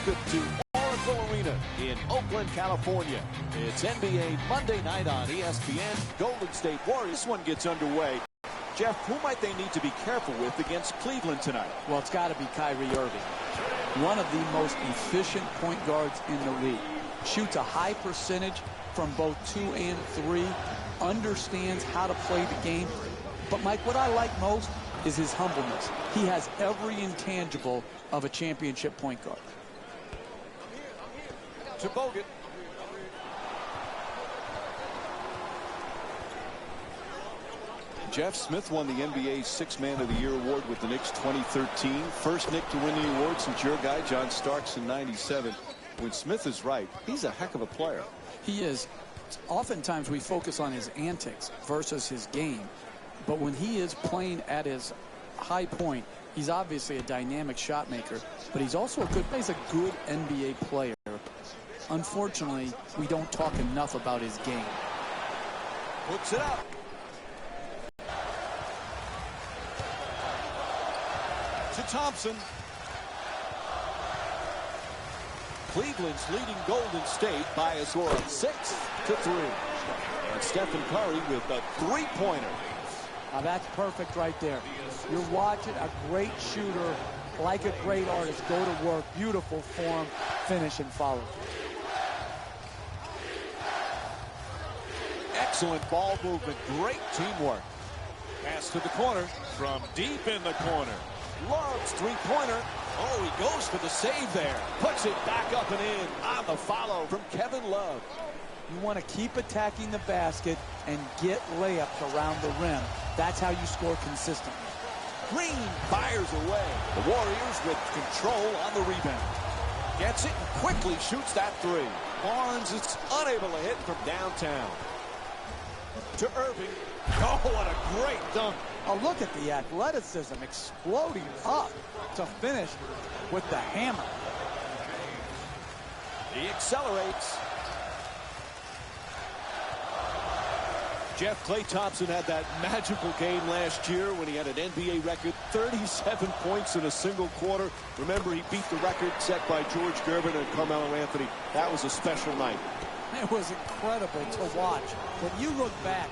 Welcome to Oracle Arena in Oakland, California. It's NBA Monday night on ESPN. Golden State Warriors. This one gets underway. Jeff, who might they need to be careful with against Cleveland tonight? Well, it's got to be Kyrie Irving. One of the most efficient point guards in the league. Shoots a high percentage from both 2 and 3. Understands how to play the game. But, Mike, what I like most is his humbleness. He has every intangible of a championship point guard. To Bogut. Jeff Smith won the NBA's Sixth Man of the Year award with the Knicks 2013. First Knick to win the award since your guy, John Starks, in '97. When Smith is right, he's a heck of a player. He is. Oftentimes we focus on his antics versus his game. But when he is playing at his high point, he's obviously a dynamic shot maker. But he's also he's a good NBA player. Unfortunately, we don't talk enough about his game. Puts it up. To Thompson. Cleveland's leading Golden State by a score of 6-3. And Stephen Curry with a three-pointer. Now that's perfect right there. You're watching a great shooter, like a great artist, go to work. Beautiful form, finish, and follow. Excellent ball movement, great teamwork. Pass to the corner from deep in the corner. Loves three-pointer. Oh, he goes for the save there. Puts it back up and in on the follow from Kevin Love. You want to keep attacking the basket and get layups around the rim. That's how you score consistently. Green fires away. The Warriors with control on the rebound. Gets it and quickly shoots that three. Barnes is unable to hit from downtown. To Irving. Oh, what a great dunk. Oh, look at the athleticism exploding up to finish with the hammer. He accelerates. Jeff, Klay Thompson had that magical game last year when he had an NBA record, 37 points in a single quarter. Remember, he beat the record set by George Gervin and Carmelo Anthony. That was a special night. It was incredible to watch. When you look back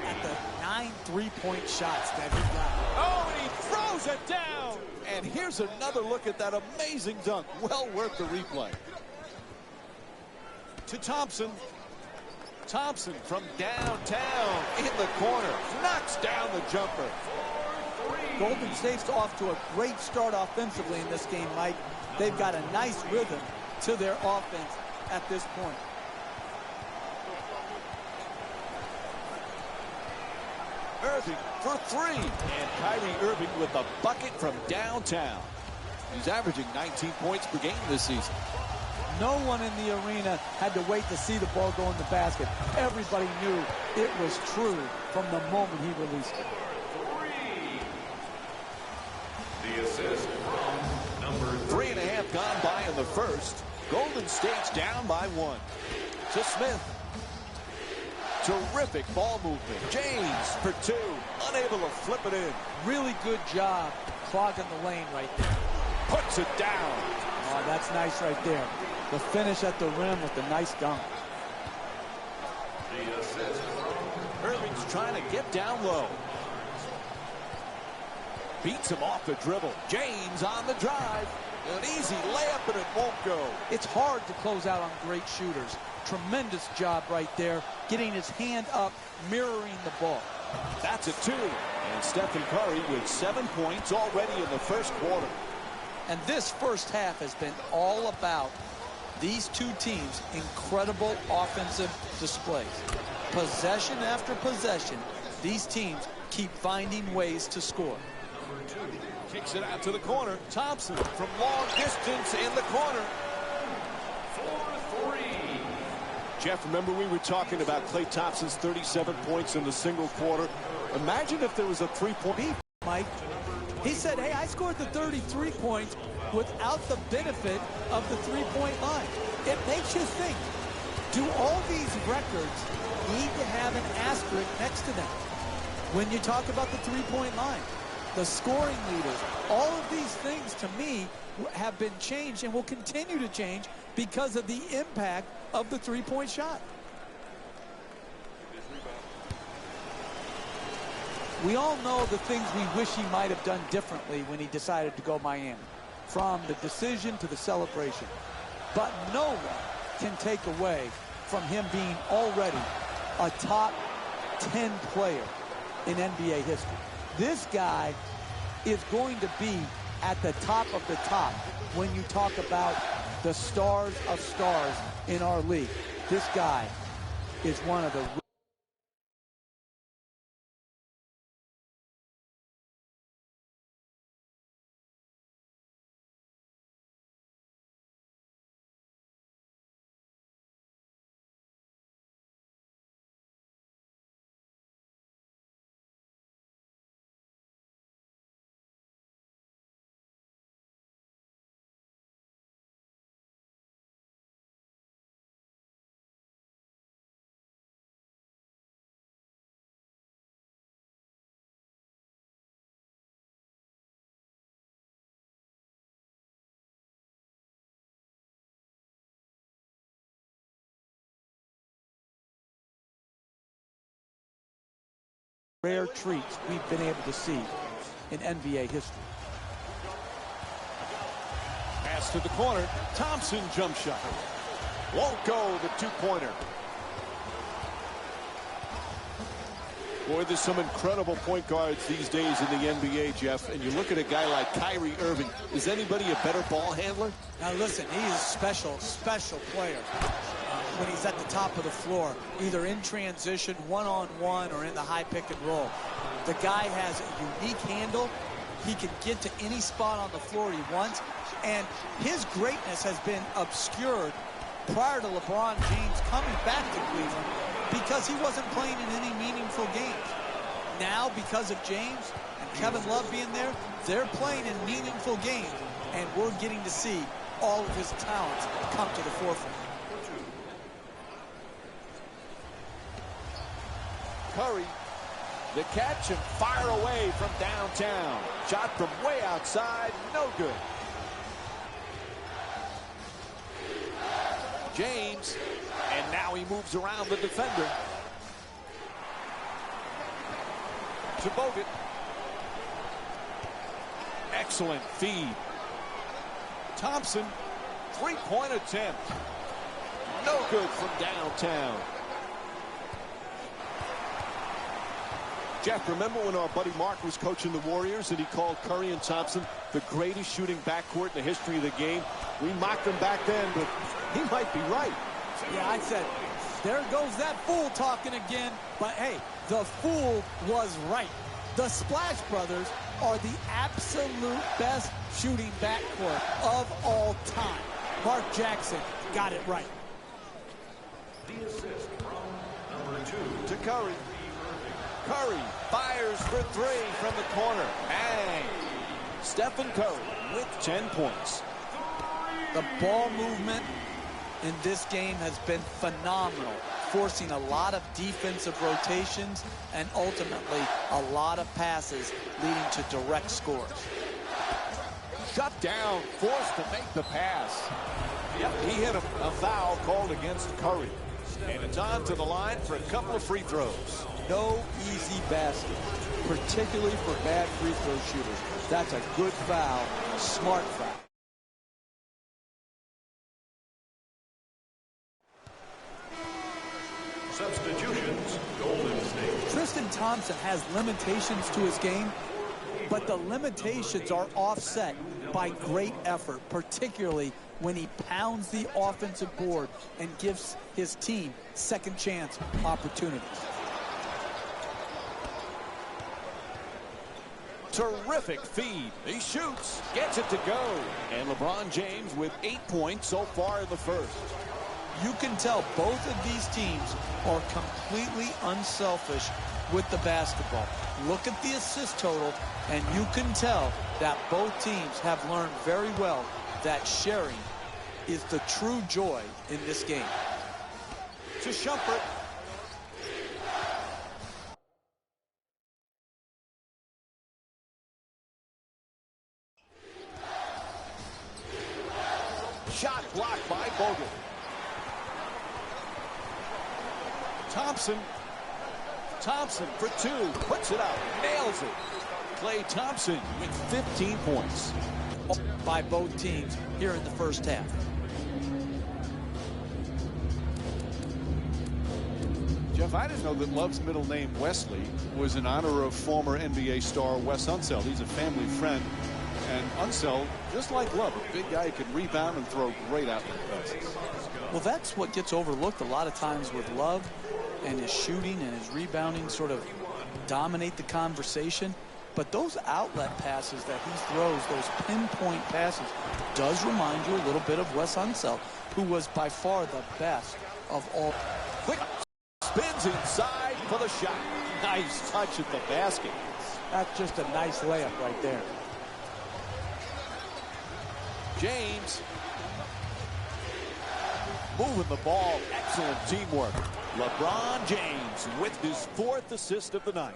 at the 9 3-point shots that he got. Oh, and he throws it down. And here's another look at that amazing dunk. Well worth the replay. To Thompson. Thompson from downtown in the corner. Knocks down the jumper. Golden State's off to a great start offensively in this game, Mike. They've got a nice rhythm to their offense at this point. Irving for three. And Kyrie Irving with a bucket from downtown. He's averaging 19 points per game this season. No one in the arena had to wait to see the ball go in the basket. Everybody knew it was true from the moment he released it. The assist from number 3.5 gone by in the first. Golden State's down by 1. To Smith. Terrific ball movement. James for 2. Unable to flip it in. Really good job clogging the lane right there. Puts it down. Oh, that's nice right there. The finish at the rim with the nice dunk. The assist from Irving's trying to get down low. Beats him off the dribble. James on the drive. An easy layup, and it won't go. It's hard to close out on great shooters. Tremendous job right there, getting his hand up, mirroring the ball. That's a 2. And Stephen Curry with 7 points already in the first quarter. And this first half has been all about these two teams' incredible offensive displays. Possession after possession, these teams keep finding ways to score. Kicks it out to the corner. Thompson from long distance in the corner. for 3. Jeff, remember we were talking about Klay Thompson's 37 points in the single quarter. Imagine if there was a three-point beat. Mike, he said, hey, I scored the 33 points without the benefit of the three-point line. It makes you think, do all these records need to have an asterisk next to them when you talk about the three-point line? The scoring leaders, all of these those things, to me, have been changed and will continue to change because of the impact of the three-point shot. We all know the things we wish he might have done differently when he decided to go Miami, from the decision to the celebration. But no one can take away from him being already a top 10 player in NBA history. This guy is going to be at the top of the top when you talk about the stars of stars in our league. This guy is one of the rare treats we've been able to see in NBA history. Pass to the corner. Thompson jump shot. Won't go, the two-pointer. Boy, there's some incredible point guards these days in the NBA, Jeff. And you look at a guy like Kyrie Irving. Is anybody a better ball handler? Now listen, he is a special player when he's at the top of the floor, either in transition, one-on-one, or in the high pick and roll. The guy has a unique handle. He can get to any spot on the floor he wants. And his greatness has been obscured prior to LeBron James coming back to Cleveland because he wasn't playing in any meaningful games. Now, because of James and Kevin Love being there, they're playing in meaningful games, and we're getting to see all of his talents come to the forefront. Curry, the catch and fire away from downtown. Shot from way outside, no good. James, and now he moves around the defender. To Bogut. Excellent feed. Thompson, three-point attempt. No good from downtown. Jeff, remember when our buddy Mark was coaching the Warriors and he called Curry and Thompson the greatest shooting backcourt in the history of the game? We mocked them back then, but he might be right. Yeah, I said, there goes that fool talking again. But hey, the fool was right. The Splash Brothers are the absolute best shooting backcourt of all time. Mark Jackson got it right. The assist from number 2 To Curry. Curry fires for three from the corner. Bang! Stephen Curry with 10 points. The ball movement in this game has been phenomenal, forcing a lot of defensive rotations and ultimately a lot of passes leading to direct scores. Shut down, forced to make the pass. Yep, he hit a foul called against Curry. And it's on to the line for a couple of free throws. No easy basket, particularly for bad free throw shooters. That's a good foul, smart foul. Substitutions, Golden State. Tristan Thompson has limitations to his game, but the limitations are offset by great effort, particularly when he pounds the offensive board and gives his team second chance opportunities. Terrific feed. He shoots, gets it to go. And LeBron James with 8 points so far in the first. You can tell both of these teams are completely unselfish with the basketball. Look at the assist total, and you can tell that both teams have learned very well that sharing is the true joy in this game. To Shumpert. Shot blocked by Bogut. Thompson for two. Puts it up. Nails it. Klay Thompson with 15 points. By both teams here in the first half. Jeff, I didn't know that Love's middle name, Wesley, was in honor of former NBA star Wes Unseld. He's a family friend. And Unseld, just like Love, a big guy who can rebound and throw great outlet passes. Well, that's what gets overlooked a lot of times with Love, and his shooting and his rebounding sort of dominate the conversation. But those outlet passes that he throws, those pinpoint passes, does remind you a little bit of Wes Unseld, who was by far the best of all. Quick spins inside for the shot. Nice touch at the basket. That's just a nice layup right there. James moving the ball. Excellent teamwork. LeBron James with his 4th assist of the night.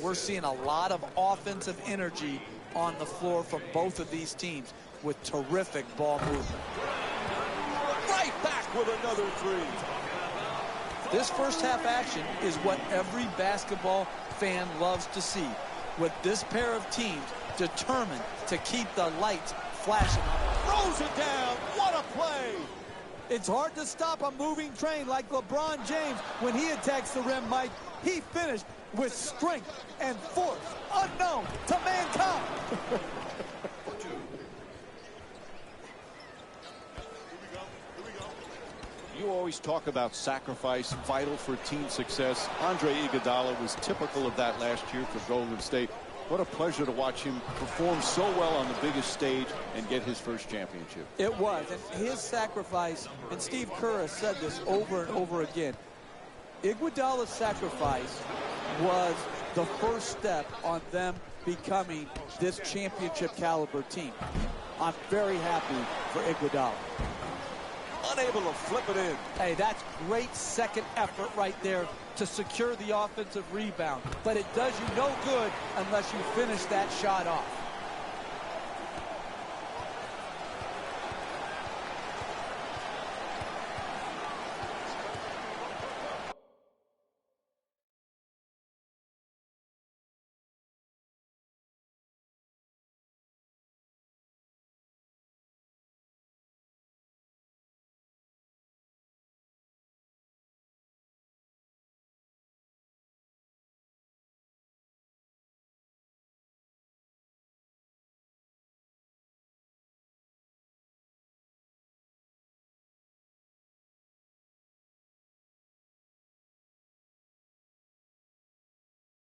We're seeing a lot of offensive energy on the floor from both of these teams with terrific ball movement. Right back with another three. This first half action is what every basketball fan loves to see, with this pair of teams determined to keep the lights flashing. Throws it down. What a play. It's hard to stop a moving train like LeBron James when he attacks the rim, Mike. He finished with strength and force unknown to mankind. You always talk about sacrifice, vital for team success. Andre Iguodala was typical of that last year for Golden State. What a pleasure to watch him perform so well on the biggest stage and get his first championship. It was, and his sacrifice, and Steve Kerr has said this over and over again, Iguodala's sacrifice was the first step on them becoming this championship caliber team. I'm very happy for Iguodala. Unable to flip it in. Hey, that's great second effort right there to secure the offensive rebound. But it does you no good unless you finish that shot off.